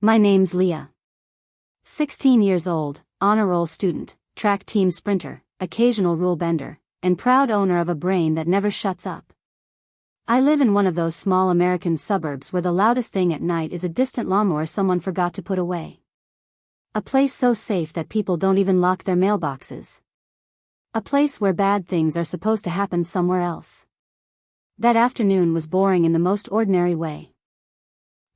My name's Lea. 16 years old, honor roll student, track team sprinter, occasional rule bender, and proud owner of a brain that never shuts up. I live in one of those small American suburbs where the loudest thing at night is a distant lawnmower someone forgot to put away. A place so safe that people don't even lock their mailboxes. A place where bad things are supposed to happen somewhere else. That afternoon was boring in the most ordinary way.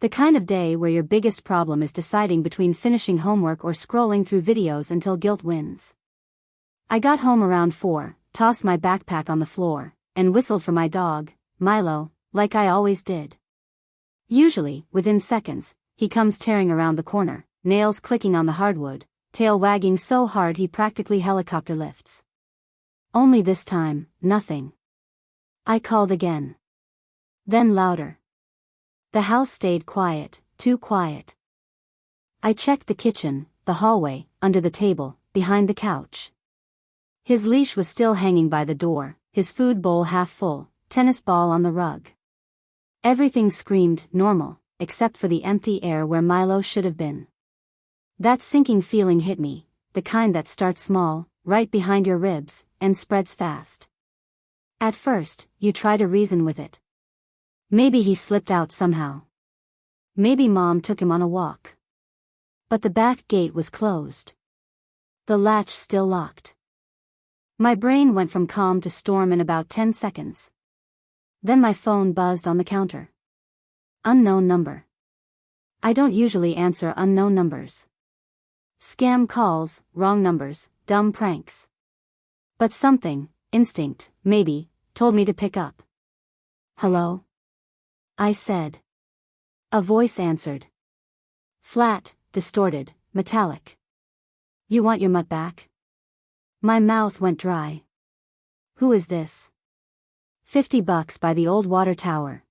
The kind of day where your biggest problem is deciding between finishing homework or scrolling through videos until guilt wins. I got home around 4, tossed my backpack on the floor, and whistled for my dog, Milo, like I always did. Usually, within seconds, he comes tearing around the corner, nails clicking on the hardwood, tail wagging so hard he practically helicopter lifts. Only this time, nothing. I called again. Then louder. The house stayed quiet, too quiet. I checked the kitchen, the hallway, under the table, behind the couch. His leash was still hanging by the door, his food bowl half full, tennis ball on the rug. Everything screamed normal, except for the empty air where Milo should have been. That sinking feeling hit me, the kind that starts small, right behind your ribs, and spreads fast. At first, you try to reason with it. Maybe he slipped out somehow. Maybe Mom took him on a walk. But the back gate was closed. The latch still locked. My brain went from calm to storm in about 10 seconds. Then my phone buzzed on the counter. Unknown number. I don't usually answer unknown numbers. Scam calls, wrong numbers, dumb pranks. But something, instinct, maybe, told me to pick up. Hello? I said. A voice answered. Flat, distorted, metallic. You want your mutt back? My mouth went dry. Who is this? $50 by the old water tower.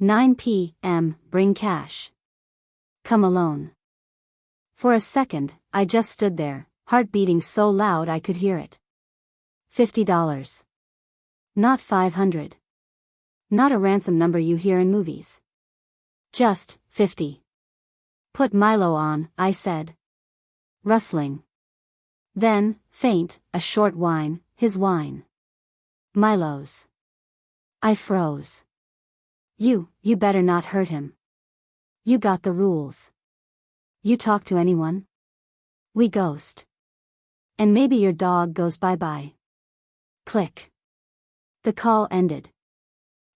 9 p.m., bring cash. Come alone. For a second, I just stood there, heart beating so loud I could hear it. $50. Not 500. Not a ransom number you hear in movies. Just, 50. Put Milo on, I said. Rustling. Then, faint, a short whine, his whine. Milo's. I froze. You better not hurt him. You got the rules. You talk to anyone? We ghost. And maybe your dog goes bye-bye. Click. The call ended.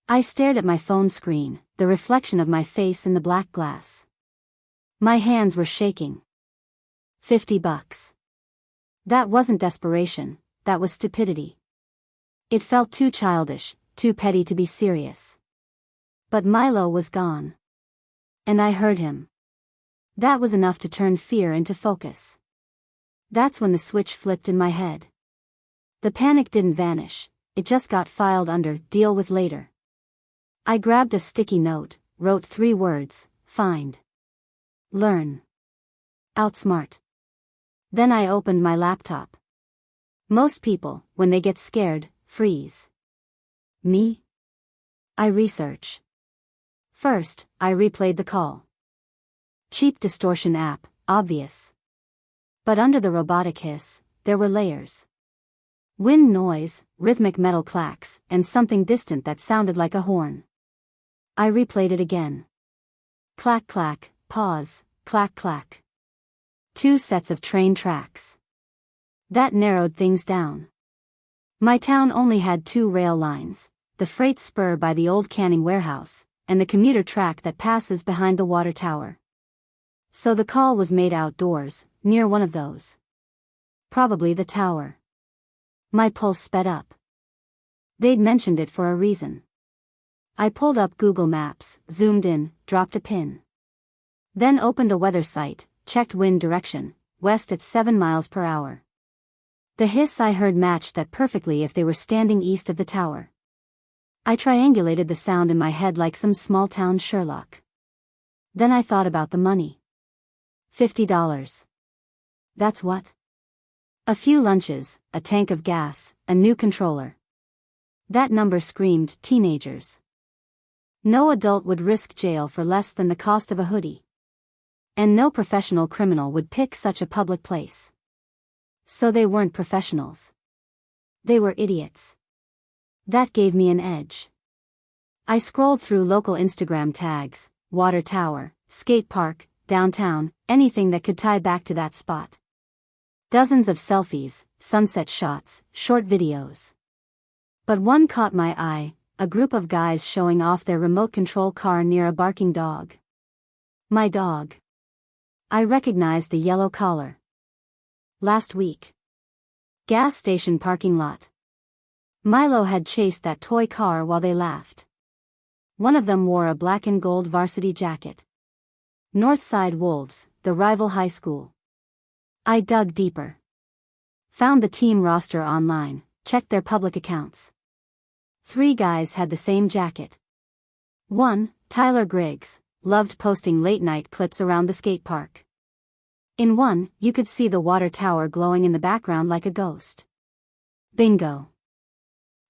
I stared at my phone screen, the reflection of my face in the black glass. My hands were shaking. $50. That wasn't desperation, that was stupidity. It felt too childish, too petty to be serious. But Milo was gone. And I heard him. That was enough to turn fear into focus. That's when the switch flipped in my head. The panic didn't vanish, it just got filed under deal with later. I grabbed a sticky note, wrote 3 words, find. Learn. Outsmart. Then I opened my laptop. Most people, when they get scared, freeze. Me? I research. First, I replayed the call. Cheap distortion app, obvious. But under the robotic hiss, there were layers. Wind noise, rhythmic metal clacks, and something distant that sounded like a horn. I replayed it again. Clack clack, pause, clack clack. 2 sets of train tracks. That narrowed things down. My town only had 2 rail lines, the freight spur by the old canning warehouse, and the commuter track that passes behind the water tower. So the call was made outdoors, near one of those. Probably the tower. My pulse sped up. They'd mentioned it for a reason. I pulled up Google Maps, zoomed in, dropped a pin. Then opened a weather site, checked wind direction, west at 7 miles per hour. The hiss I heard matched that perfectly if they were standing east of the tower. I triangulated the sound in my head like some small-town Sherlock. Then I thought about the money. $50. That's what? A few lunches, a tank of gas, a new controller. That number screamed teenagers. No adult would risk jail for less than the cost of a hoodie. And no professional criminal would pick such a public place. So they weren't professionals. They were idiots. That gave me an edge. I scrolled through local Instagram tags, water tower, skate park, downtown, anything that could tie back to that spot. Dozens of selfies, sunset shots, short videos. But one caught my eye, a group of guys showing off their remote control car near a barking dog. My dog. I recognized the yellow collar. Last week. Gas station parking lot. Milo had chased that toy car while they laughed. One of them wore a black and gold varsity jacket. Northside Wolves, the rival high school. I dug deeper. Found the team roster online, checked their public accounts. 3 guys had the same jacket. 1, Tyler Griggs, loved posting late-night clips around the skate park. In one, you could see the water tower glowing in the background like a ghost. Bingo.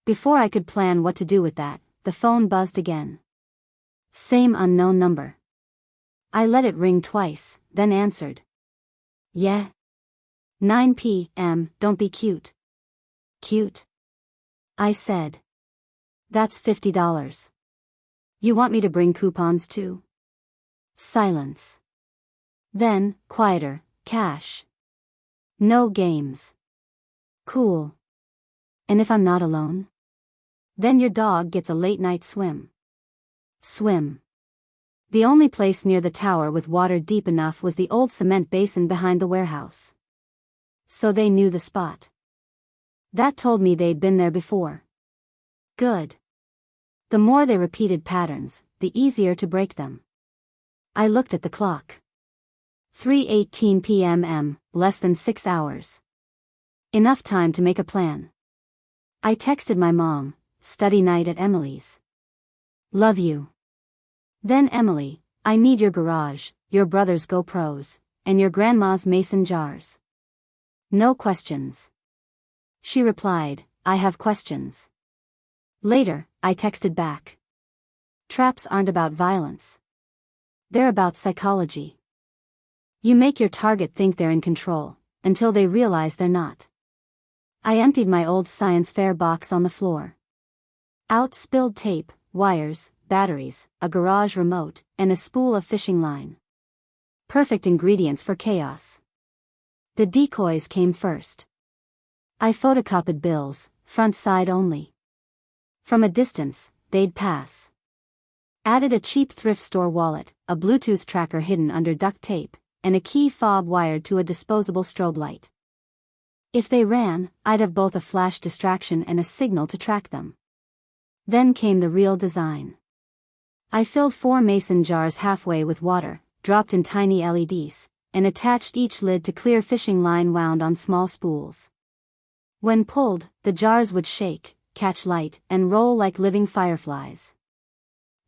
Before I could plan what to do with that, the phone buzzed again. Same unknown number. I let it ring twice, then answered. Yeah. 9 p.m., don't be cute. Cute? I said. That's $50. You want me to bring coupons too? Silence. Then, quieter, cash. No games. Cool. And if I'm not alone? Then your dog gets a late-night swim. Swim. The only place near the tower with water deep enough was the old cement basin behind the warehouse. So they knew the spot. That told me they'd been there before. Good. The more they repeated patterns, the easier to break them. I looked at the clock. 3:18 p.m., less than 6 hours. Enough time to make a plan. I texted my mom, study night at Emily's. Love you. Then Emily, I need your garage, your brother's GoPros, and your grandma's mason jars. No questions. She replied, I have questions. Later, I texted back. Traps aren't about violence. They're about psychology. You make your target think they're in control, until they realize they're not. I emptied my old science fair box on the floor. Out spilled tape, wires, batteries, a garage remote, and a spool of fishing line. Perfect ingredients for chaos. The decoys came first. I photocopied bills, front side only. From a distance, they'd pass. Added a cheap thrift store wallet, a Bluetooth tracker hidden under duct tape, and a key fob wired to a disposable strobe light. If they ran, I'd have both a flash distraction and a signal to track them. Then came the real design. I filled 4 mason jars halfway with water, dropped in tiny LEDs, and attached each lid to clear fishing line wound on small spools. When pulled, the jars would shake, catch light, and roll like living fireflies.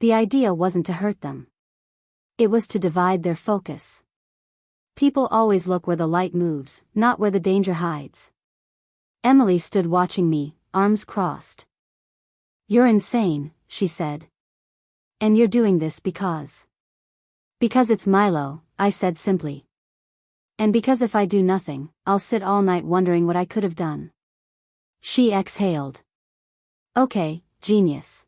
The idea wasn't to hurt them. It was to divide their focus. People always look where the light moves, not where the danger hides. Emily stood watching me, arms crossed. You're insane, she said. And you're doing this because. Because it's Milo, I said simply. And because if I do nothing, I'll sit all night wondering what I could have done. She exhaled. Okay, genius.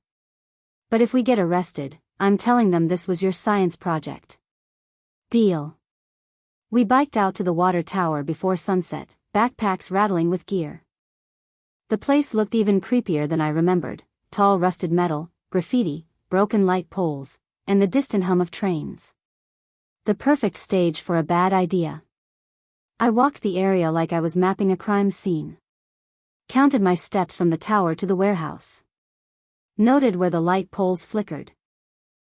But if we get arrested, I'm telling them this was your science project. Deal. We biked out to the water tower before sunset, backpacks rattling with gear. The place looked even creepier than I remembered, tall rusted metal, graffiti, broken light poles, and the distant hum of trains. The perfect stage for a bad idea. I walked the area like I was mapping a crime scene. Counted my steps from the tower to the warehouse. Noted where the light poles flickered.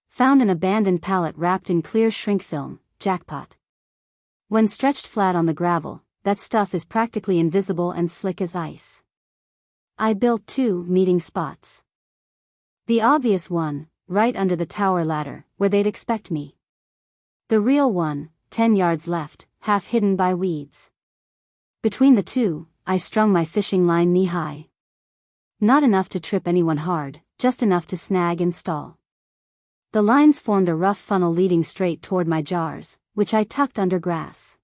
Found an abandoned pallet wrapped in clear shrink film, jackpot. When stretched flat on the gravel, that stuff is practically invisible and slick as ice. I built 2 meeting spots. The obvious one, right under the tower ladder, where they'd expect me. The real one, 10 yards left, half hidden by weeds. Between the two, I strung my fishing line knee-high. Not enough to trip anyone hard, just enough to snag and stall. The lines formed a rough funnel leading straight toward my jars, which I tucked under grass.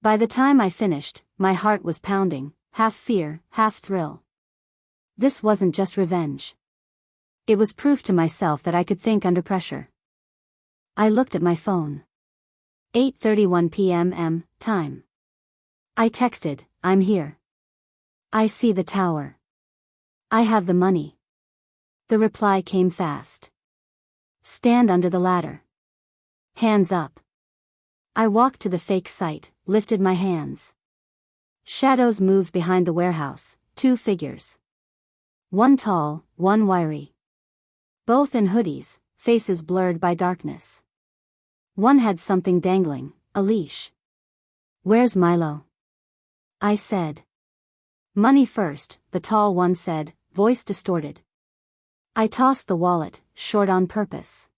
By the time I finished, my heart was pounding, half fear, half thrill. This wasn't just revenge. It was proof to myself that I could think under pressure. I looked at my phone. 8:31 p.m. time. I texted, "I'm here. I see the tower. I have the money." The reply came fast. "Stand under the ladder. Hands up." I walked to the fake site, lifted my hands. Shadows moved behind the warehouse, 2 figures. One tall, one wiry. Both in hoodies, faces blurred by darkness. One had something dangling, a leash. "Where's Milo?" I said. "Money first," the tall one said, voice distorted. I tossed the wallet, short on purpose.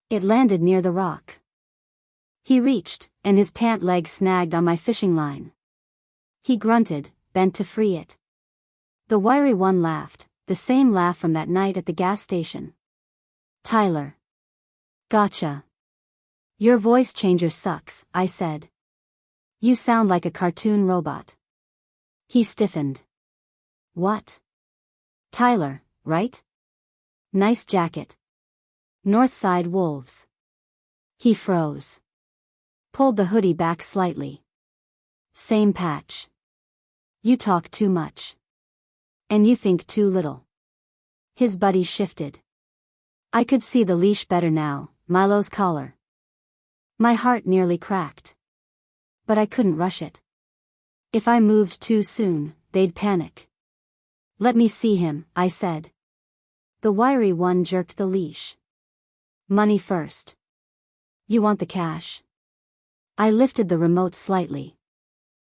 It landed near the rock. He reached, and his pant leg snagged on my fishing line. He grunted, bent to free it. The wiry one laughed, the same laugh from that night at the gas station. "Tyler. Gotcha. Your voice changer sucks," I said. "You sound like a cartoon robot." He stiffened. "What?" "Tyler, right? Nice jacket. Northside Wolves." He froze. Pulled the hoodie back slightly. "Same patch. You talk too much. And you think too little." His buddy shifted. I could see the leash better now, Milo's collar. My heart nearly cracked. But I couldn't rush it. If I moved too soon, they'd panic. "Let me see him," I said. The wiry one jerked the leash. "Money first. You want the cash?" I lifted the remote slightly.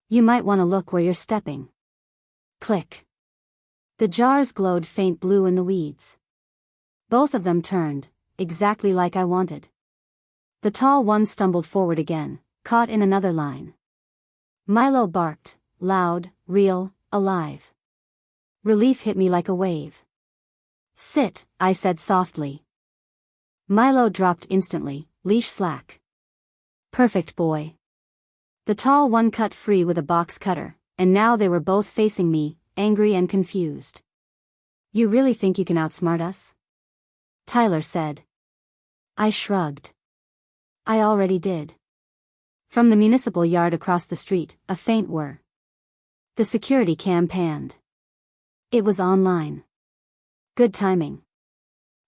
"You might want to look where you're stepping." Click. The jars glowed faint blue in the weeds. Both of them turned, exactly like I wanted. The tall one stumbled forward again, caught in another line. Milo barked, loud, real, alive. Relief hit me like a wave. "Sit," I said softly. Milo dropped instantly, leash slack. "Perfect boy." The tall one cut free with a box cutter, and now they were both facing me, angry and confused. "You really think you can outsmart us?" Tyler said. I shrugged. I already did. From the municipal yard across the street, a faint whir. The security cam panned. It was online. Good timing.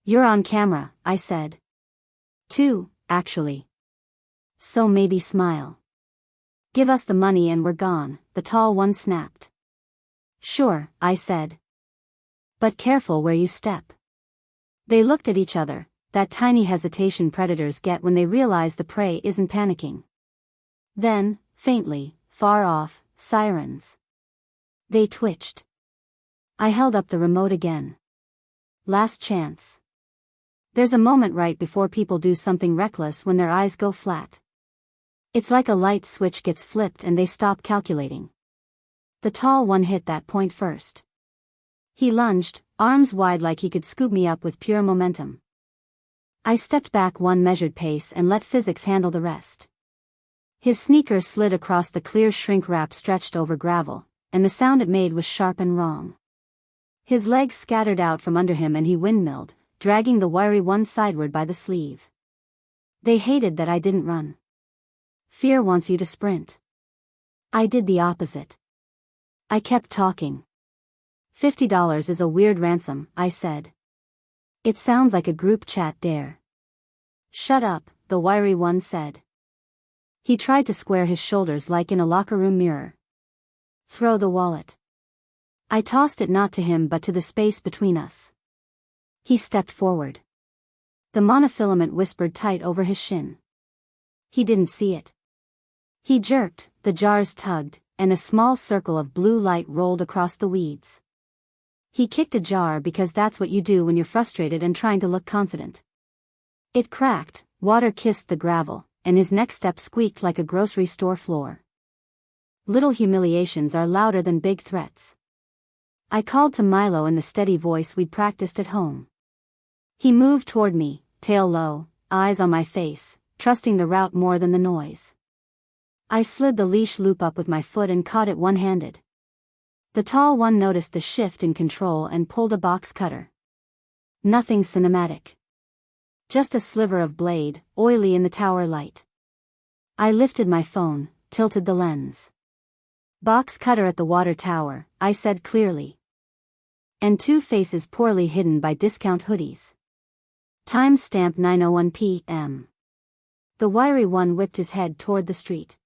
"You're on camera," I said. 2, actually. So maybe smile. "Give us the money and we're gone," the tall one snapped. "Sure," I said. "But careful where you step." They looked at each other, that tiny hesitation predators get when they realize the prey isn't panicking. Then, faintly, far off, sirens. They twitched. I held up the remote again. Last chance. There's a moment right before people do something reckless when their eyes go flat. It's like a light switch gets flipped and they stop calculating. The tall one hit that point first. He lunged, arms wide like he could scoop me up with pure momentum. I stepped back one measured pace and let physics handle the rest. His sneaker slid across the clear shrink wrap stretched over gravel, and the sound it made was sharp and wrong. His legs scattered out from under him and he windmilled, dragging the wiry one sideward by the sleeve. They hated that I didn't run. Fear wants you to sprint. I did the opposite. I kept talking. $50 is a weird ransom, I said. It sounds like a group chat dare. Shut up, the wiry one said. He tried to square his shoulders like in a locker room mirror. Throw the wallet. I tossed it not to him but to the space between us. He stepped forward. The monofilament whispered tight over his shin. He didn't see it. He jerked, the jars tugged, and a small circle of blue light rolled across the weeds. He kicked a jar because that's what you do when you're frustrated and trying to look confident. It cracked, water kissed the gravel, and his next step squeaked like a grocery store floor. Little humiliations are louder than big threats. I called to Milo in the steady voice we'd practiced at home. He moved toward me, tail low, eyes on my face, trusting the route more than the noise. I slid the leash loop up with my foot and caught it one-handed. The tall one noticed the shift in control and pulled a box cutter. Nothing cinematic. Just a sliver of blade, oily in the tower light. I lifted my phone, tilted the lens. Box cutter at the water tower, I said clearly. And 2 faces poorly hidden by discount hoodies. Timestamp 9:01 p.m. The wiry one whipped his head toward the street.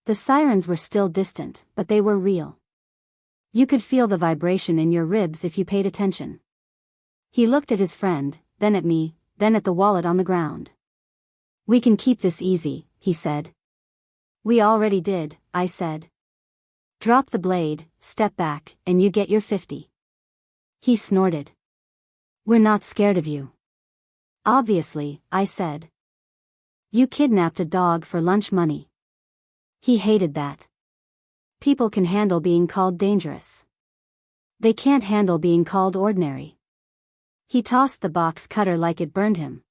The sirens were still distant, but they were real. You could feel the vibration in your ribs if you paid attention. He looked at his friend, then at me, then at the wallet on the ground. "We can keep this easy," he said. "We already did," I said. "Drop the blade, step back, and you get your 50. He snorted. "We're not scared of you." "Obviously," I said. "You kidnapped a dog for lunch money." He hated that. People can handle being called dangerous. They can't handle being called ordinary. He tossed the box cutter like it burned him.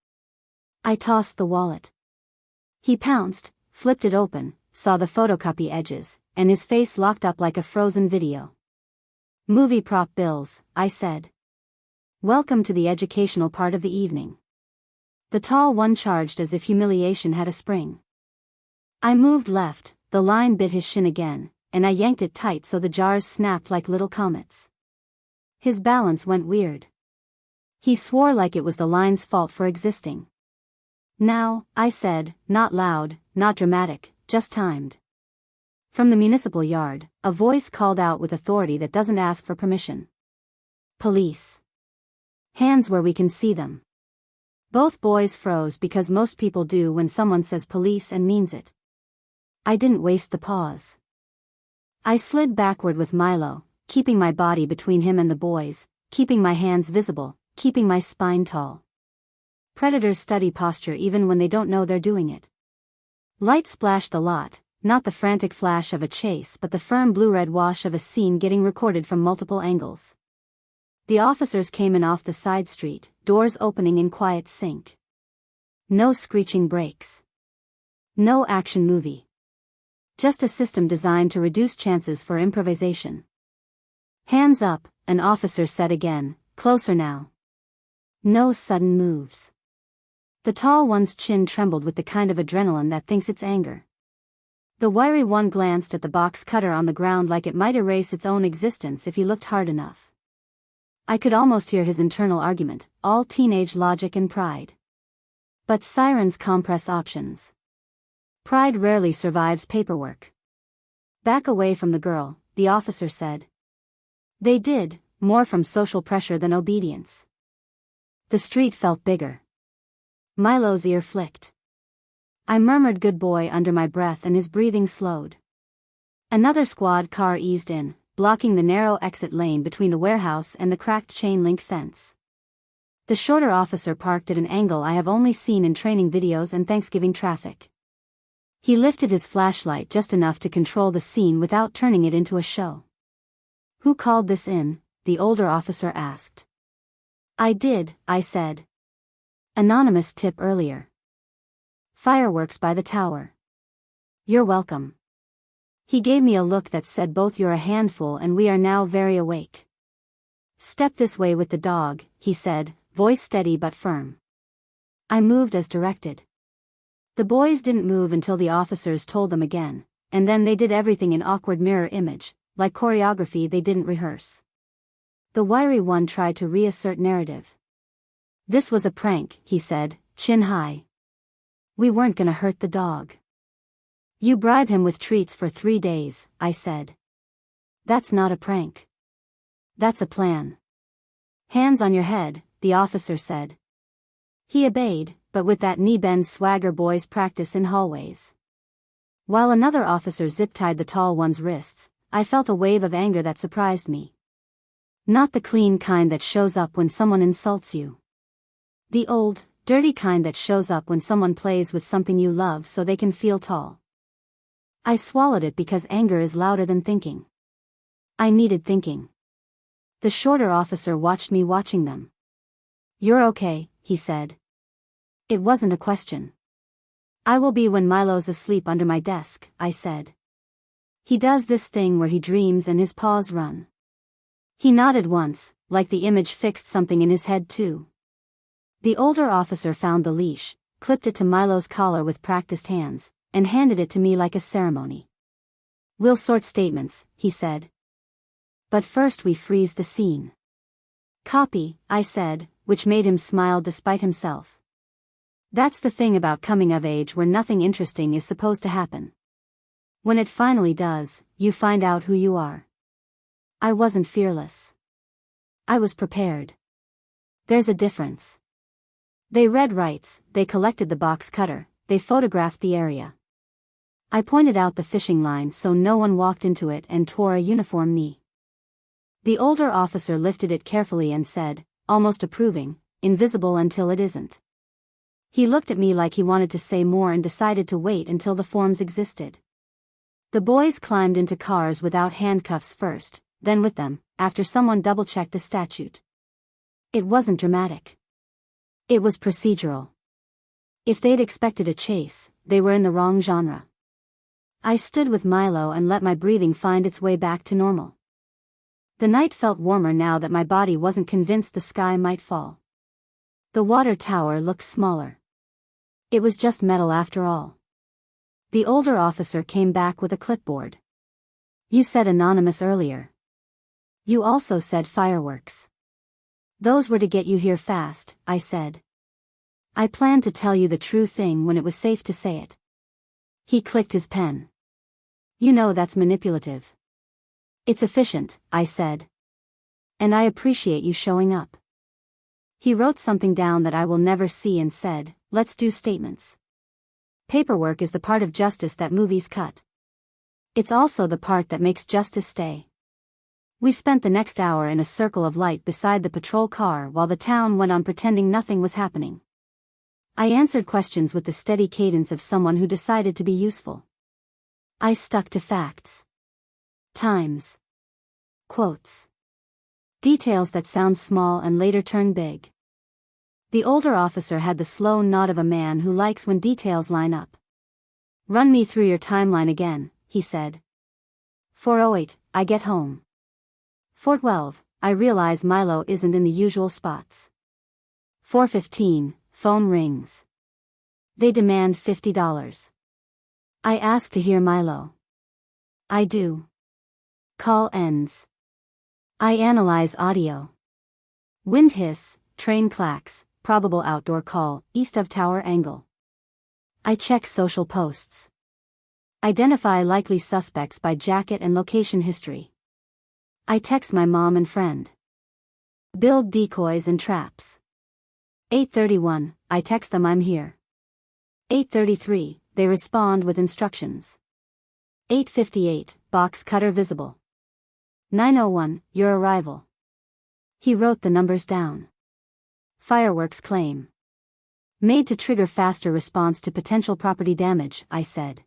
I tossed the wallet. He pounced, flipped it open, saw the photocopy edges, and his face locked up like a frozen video. "Movie prop bills," I said. "Welcome to the educational part of the evening." The tall one charged as if humiliation had a spring. I moved left, the line bit his shin again, and I yanked it tight so the jars snapped like little comets. His balance went weird. He swore like it was the line's fault for existing. "Now," I said, not loud, not dramatic, just timed. From the municipal yard, a voice called out with authority that doesn't ask for permission. "Police. Hands where we can see them." Both boys froze because most people do when someone says police and means it. I didn't waste the pause. I slid backward with Milo, keeping my body between him and the boys, keeping my hands visible, keeping my spine tall. Predators study posture even when they don't know they're doing it. Light splashed the lot, not the frantic flash of a chase but the firm blue-red wash of a scene getting recorded from multiple angles. The officers came in off the side street, doors opening in quiet sync. No screeching brakes. No action movie. Just a system designed to reduce chances for improvisation. "Hands up," an officer said again, "closer now." No sudden moves. The tall one's chin trembled with the kind of adrenaline that thinks it's anger. The wiry one glanced at the box cutter on the ground like it might erase its own existence if he looked hard enough. I could almost hear his internal argument, all teenage logic and pride. But sirens compress options. Pride rarely survives paperwork. "Back away from the girl," the officer said. They did, more from social pressure than obedience. The street felt bigger. Milo's ear flicked. I murmured "good boy" under my breath and his breathing slowed. Another squad car eased in, blocking the narrow exit lane between the warehouse and the cracked chain-link fence. The shorter officer parked at an angle I have only seen in training videos and Thanksgiving traffic. He lifted his flashlight just enough to control the scene without turning it into a show. "Who called this in?" the older officer asked. "I did," I said. "Anonymous tip earlier. Fireworks by the tower." "You're welcome." He gave me a look that said both "you're a handful" and "we are now very awake." "Step this way with the dog," he said, voice steady but firm. I moved as directed. The boys didn't move until the officers told them again, and then they did everything in awkward mirror image, like choreography they didn't rehearse. The wiry one tried to reassert narrative. "This was a prank," he said, chin high. "We weren't gonna hurt the dog." "You bribe him with treats for 3 days," I said. "That's not a prank. That's a plan." "Hands on your head," the officer said. He obeyed, but with that knee-bend swagger boys practice in hallways. While another officer zip-tied the tall one's wrists, I felt a wave of anger that surprised me. Not the clean kind that shows up when someone insults you. The old, dirty kind that shows up when someone plays with something you love so they can feel tall. I swallowed it because anger is louder than thinking. I needed thinking. The shorter officer watched me watching them. "You're okay," he said. It wasn't a question. I will be when Milo's asleep under my desk, I said. He does this thing where he dreams and his paws run. He nodded once, like the image fixed something in his head too. The older officer found the leash, clipped it to Milo's collar with practiced hands, and handed it to me like a ceremony. We'll sort statements, he said. But first we freeze the scene. Copy, I said, which made him smile despite himself. That's the thing about coming of age where nothing interesting is supposed to happen. When it finally does, you find out who you are. I wasn't fearless. I was prepared. There's a difference. They read rights, they collected the box cutter, they photographed the area. I pointed out the fishing line so no one walked into it and tore a uniform knee. The older officer lifted it carefully and said, almost approving, invisible until it isn't. He looked at me like he wanted to say more and decided to wait until the forms existed. The boys climbed into cars without handcuffs first, then with them, after someone double-checked the statute. It wasn't dramatic. It was procedural. If they'd expected a chase, they were in the wrong genre. I stood with Milo and let my breathing find its way back to normal. The night felt warmer now that my body wasn't convinced the sky might fall. The water tower looked smaller. It was just metal after all. The older officer came back with a clipboard. You said anonymous earlier. You also said fireworks. Those were to get you here fast, I said. I planned to tell you the true thing when it was safe to say it. He clicked his pen. You know that's manipulative. It's efficient, I said. And I appreciate you showing up. He wrote something down that I will never see and said, let's do statements. Paperwork is the part of justice that movies cut. It's also the part that makes justice stay. We spent the next hour in a circle of light beside the patrol car while the town went on pretending nothing was happening. I answered questions with the steady cadence of someone who decided to be useful. I stuck to facts. Times. Quotes. Details that sound small and later turn big. The older officer had the slow nod of a man who likes when details line up. Run me through your timeline again, he said. 4:08, I get home. 4:12, I realize Milo isn't in the usual spots. 4:15, phone rings. They demand $50. I ask to hear Milo. I do. Call ends. I analyze audio. Wind hiss, train clacks, probable outdoor call, east of tower angle. I check social posts. Identify likely suspects by jacket and location history. I text my mom and friend. Build decoys and traps. 8:31, I text them I'm here. 8:33, they respond with instructions. 8:58, box cutter visible. 9:01, your arrival. He wrote the numbers down. Fireworks claim. Made to trigger faster response to potential property damage, I said.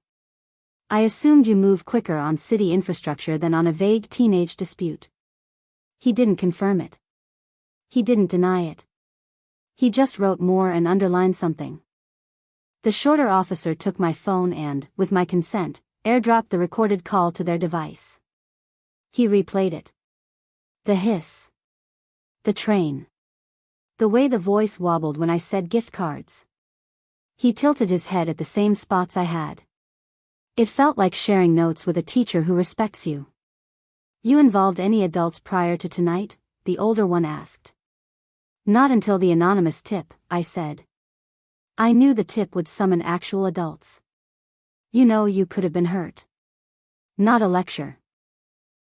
I assumed you move quicker on city infrastructure than on a vague teenage dispute. He didn't confirm it. He didn't deny it. He just wrote more and underlined something. The shorter officer took my phone and, with my consent, airdropped the recorded call to their device. He replayed it. The hiss. The train. The way the voice wobbled when I said gift cards. He tilted his head at the same spots I had. It felt like sharing notes with a teacher who respects you. You involved any adults prior to tonight? The older one asked. Not until the anonymous tip, I said. I knew the tip would summon actual adults. You know you could have been hurt. Not a lecture.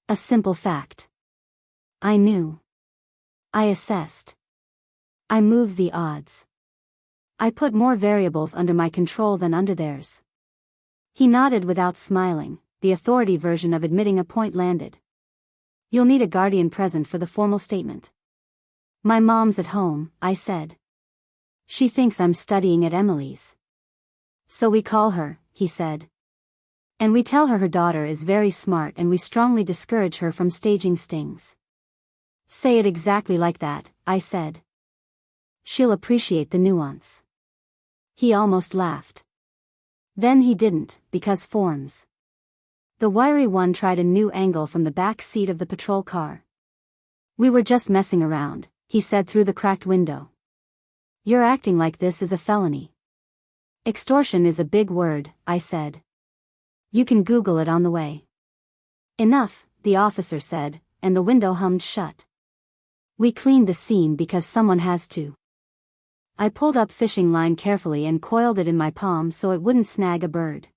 A simple fact. I knew. I assessed. I moved the odds. I put more variables under my control than under theirs. He nodded without smiling, the authority version of admitting a point landed. You'll need a guardian present for the formal statement. My mom's at home, I said. She thinks I'm studying at Emily's. So we call her, he said. And we tell her daughter is very smart and we strongly discourage her from staging stings. Say it exactly like that, I said. She'll appreciate the nuance. He almost laughed. Then he didn't, because forms. The wiry one tried a new angle from the back seat of the patrol car. We were just messing around, he said through the cracked window. You're acting like this is a felony. Extortion is a big word, I said. You can Google it on the way. Enough, the officer said, and the window hummed shut. We cleaned the scene because someone has to. I pulled up fishing line carefully and coiled it in my palm so it wouldn't snag a bird.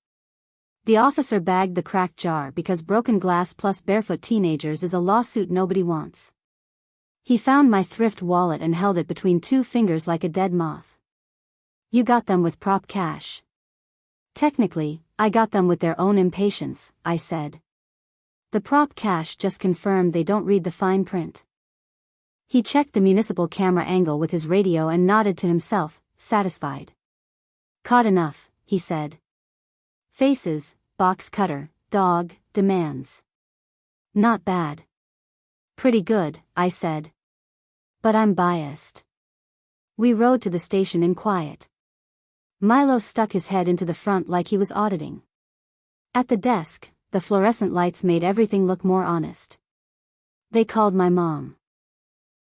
The officer bagged the cracked jar because broken glass plus barefoot teenagers is a lawsuit nobody wants. He found my thrift wallet and held it between two fingers like a dead moth. You got them with prop cash. Technically, I got them with their own impatience, I said. The prop cash just confirmed they don't read the fine print. He checked the municipal camera angle with his radio and nodded to himself, satisfied. Caught enough, he said. Faces, box cutter, dog, demands. Not bad. Pretty good, I said. But I'm biased. We rode to the station in quiet. Milo stuck his head into the front like he was auditing. At the desk, the fluorescent lights made everything look more honest. They called my mom.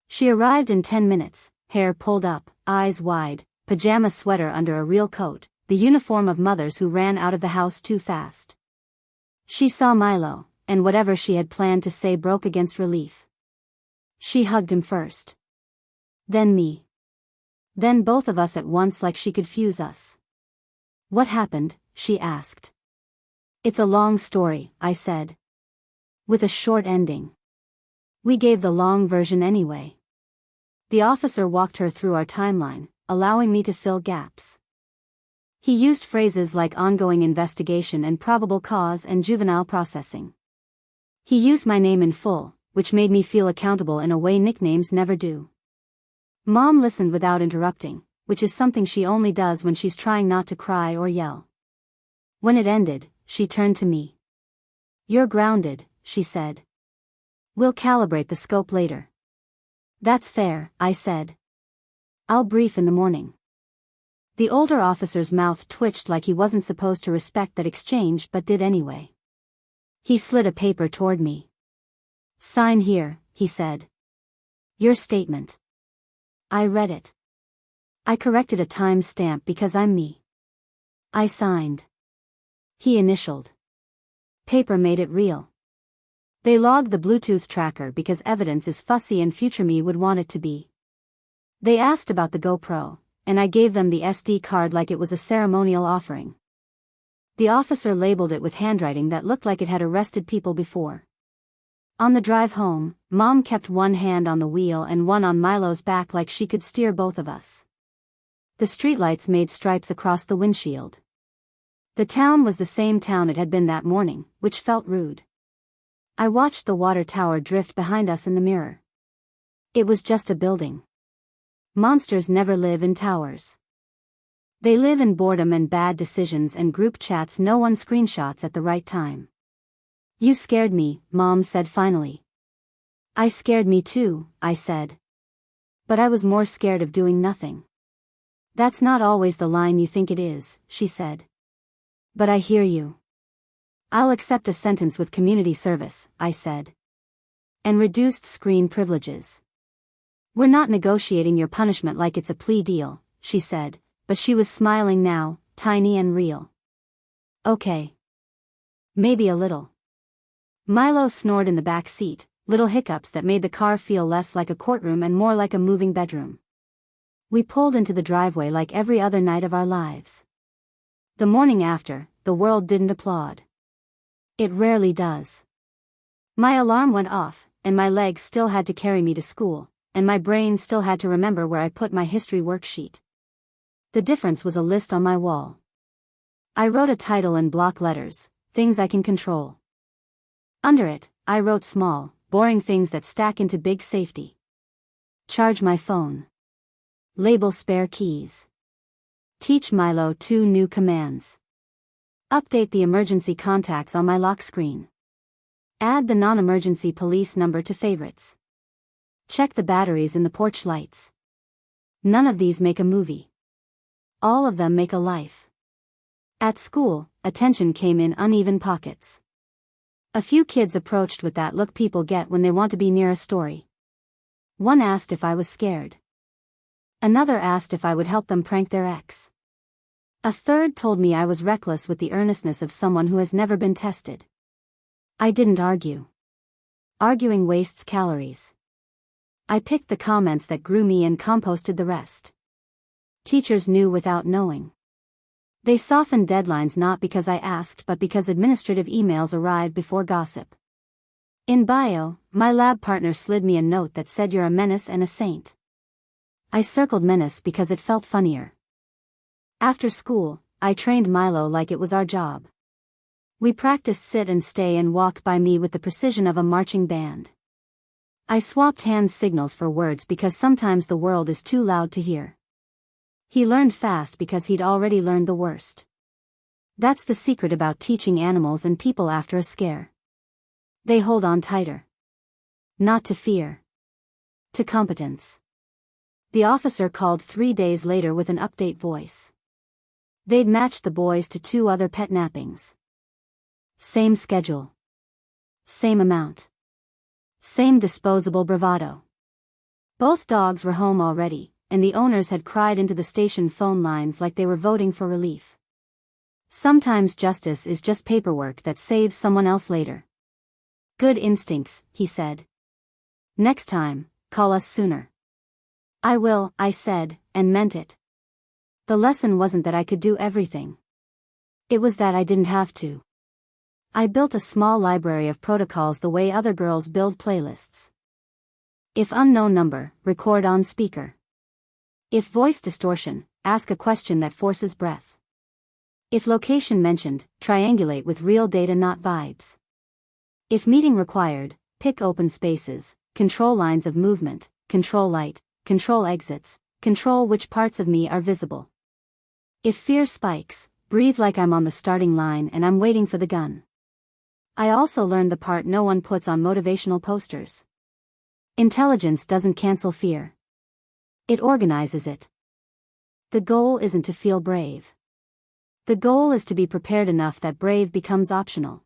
She arrived in 10 minutes, hair pulled up, eyes wide, pajama sweater under a real coat, the uniform of mothers who ran out of the house too fast. She saw Milo, and whatever she had planned to say broke against relief. She hugged him first. Then me. Then both of us at once like she could fuse us. What happened? She asked. It's a long story, I said. With a short ending. We gave the long version anyway. The officer walked her through our timeline, allowing me to fill gaps. He used phrases like ongoing investigation and probable cause and juvenile processing. He used my name in full, which made me feel accountable in a way nicknames never do. Mom listened without interrupting, which is something she only does when she's trying not to cry or yell. When it ended, she turned to me. You're grounded, she said. We'll calibrate the scope later. That's fair, I said. I'll brief in the morning. The older officer's mouth twitched like he wasn't supposed to respect that exchange but did anyway. He slid a paper toward me. Sign here, he said. Your statement. I read it. I corrected a time stamp because I'm me. I signed. He initialed. Paper made it real. They logged the Bluetooth tracker because evidence is fussy and future me would want it to be. They asked about the GoPro, and I gave them the SD card like it was a ceremonial offering. The officer labeled it with handwriting that looked like it had arrested people before. On the drive home, Mom kept one hand on the wheel and one on Milo's back like she could steer both of us. The streetlights made stripes across the windshield. The town was the same town it had been that morning, which felt rude. I watched the water tower drift behind us in the mirror. It was just a building. Monsters never live in towers. They live in boredom and bad decisions and group chats no one screenshots at the right time. You scared me, Mom said finally. I scared me too, I said. But I was more scared of doing nothing. That's not always the line you think it is, she said. But I hear you. I'll accept a sentence with community service, I said. And reduced screen privileges. We're not negotiating your punishment like it's a plea deal, she said, but she was smiling now, tiny and real. Okay. Maybe a little. Milo snored in the back seat, little hiccups that made the car feel less like a courtroom and more like a moving bedroom. We pulled into the driveway like every other night of our lives. The morning after, the world didn't applaud. It rarely does. My alarm went off, and my legs still had to carry me to school, and my brain still had to remember where I put my history worksheet. The difference was a list on my wall. I wrote a title in block letters, Things I Can Control. Under it, I wrote small, boring things that stack into big safety. Charge my phone. Label spare keys. Teach Milo 2 new commands. Update the emergency contacts on my lock screen. Add the non-emergency police number to favorites. Check the batteries in the porch lights. None of these make a movie. All of them make a life. At school, attention came in uneven pockets. A few kids approached with that look people get when they want to be near a story. One asked if I was scared. Another asked if I would help them prank their ex. A third told me I was reckless with the earnestness of someone who has never been tested. I didn't argue. Arguing wastes calories. I picked the comments that grew me and composted the rest. Teachers knew without knowing. They softened deadlines not because I asked but because administrative emails arrived before gossip. In bio, my lab partner slid me a note that said you're a menace and a saint. I circled menace because it felt funnier. After school, I trained Milo like it was our job. We practiced sit and stay and walk by me with the precision of a marching band. I swapped hand signals for words because sometimes the world is too loud to hear. He learned fast because he'd already learned the worst. That's the secret about teaching animals and people after a scare. They hold on tighter. Not to fear. To competence. The officer called 3 days later with an update voice. They'd matched the boys to 2 other pet nappings. Same schedule. Same amount. Same disposable bravado. Both dogs were home already, and the owners had cried into the station phone lines like they were voting for relief. Sometimes justice is just paperwork that saves someone else later. Good instincts, he said. Next time, call us sooner. I will, I said, and meant it. The lesson wasn't that I could do everything. It was that I didn't have to. I built a small library of protocols the way other girls build playlists. If unknown number, record on speaker. If voice distortion, ask a question that forces breath. If location mentioned, triangulate with real data not vibes. If meeting required, pick open spaces, control lines of movement, control light, control exits, control which parts of me are visible. If fear spikes, breathe like I'm on the starting line and I'm waiting for the gun. I also learned the part no one puts on motivational posters. Intelligence doesn't cancel fear. It organizes it. The goal isn't to feel brave. The goal is to be prepared enough that brave becomes optional.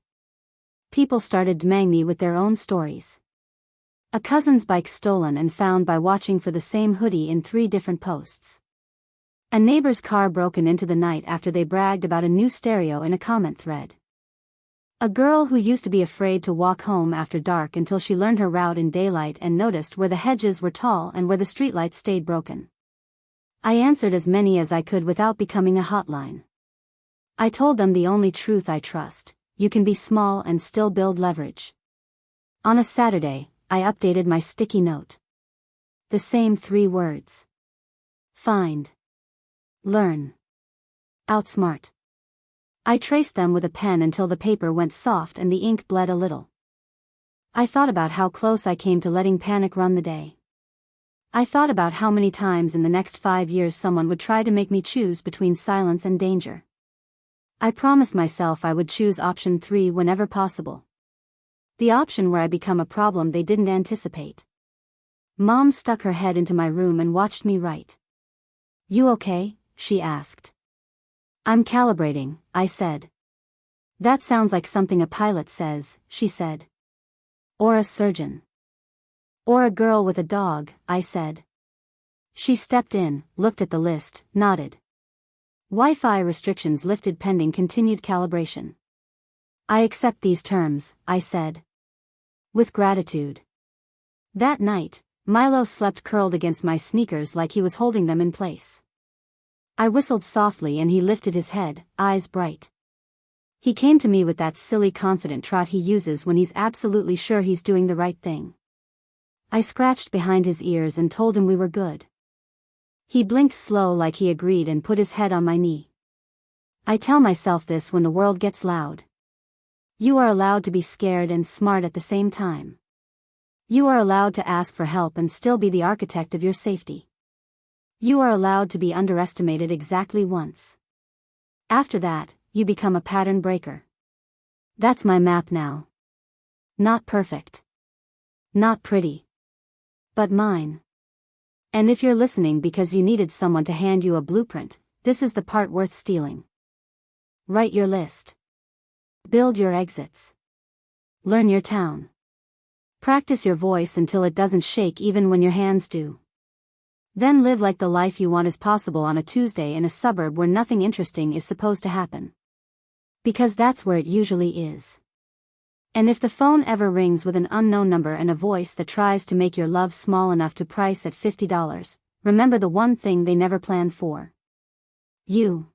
People started DMing me with their own stories. A cousin's bike stolen and found by watching for the same hoodie in 3 different posts. A neighbor's car broken into the night after they bragged about a new stereo in a comment thread. A girl who used to be afraid to walk home after dark until she learned her route in daylight and noticed where the hedges were tall and where the streetlights stayed broken. I answered as many as I could without becoming a hotline. I told them the only truth I trust: you can be small and still build leverage. On a Saturday, I updated my sticky note. The same 3 words. Find. Learn. Outsmart. I traced them with a pen until the paper went soft and the ink bled a little. I thought about how close I came to letting panic run the day. I thought about how many times in the next 5 years someone would try to make me choose between silence and danger. I promised myself I would choose option 3 whenever possible. The option where I become a problem they didn't anticipate. Mom stuck her head into my room and watched me write. "You okay?" she asked. "I'm calibrating," I said. "That sounds like something a pilot says," she said. "Or a surgeon." "Or a girl with a dog," I said. She stepped in, looked at the list, nodded. Wi-Fi restrictions lifted pending continued calibration. "I accept these terms," I said. With gratitude. That night, Milo slept curled against my sneakers like he was holding them in place. I whistled softly and he lifted his head, eyes bright. He came to me with that silly confident trot he uses when he's absolutely sure he's doing the right thing. I scratched behind his ears and told him we were good. He blinked slow like he agreed and put his head on my knee. I tell myself this when the world gets loud. You are allowed to be scared and smart at the same time. You are allowed to ask for help and still be the architect of your safety. You are allowed to be underestimated exactly once. After that, you become a pattern breaker. That's my map now. Not perfect. Not pretty. But mine. And if you're listening because you needed someone to hand you a blueprint, This is the part worth stealing. Write your list. Build your exits. Learn your town. Practice your voice until it doesn't shake even when your hands do. Then live like the life you want is possible on a Tuesday in a suburb where nothing interesting is supposed to happen. Because that's where it usually is. And if the phone ever rings with an unknown number and a voice that tries to make your love small enough to price at $50, remember the one thing they never planned for. You.